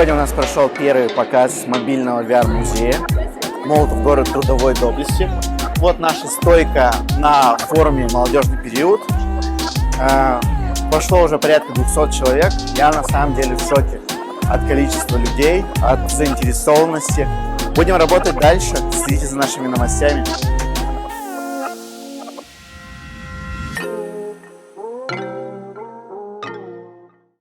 Сегодня у нас прошел первый показ мобильного VR-музея «Молотов. Город трудовой доблести». Вот наша стойка на форуме «Молодежный период». Пошло уже порядка 200 человек. Я на самом деле в шоке от количества людей, от заинтересованности. Будем работать дальше. Следите за нашими новостями.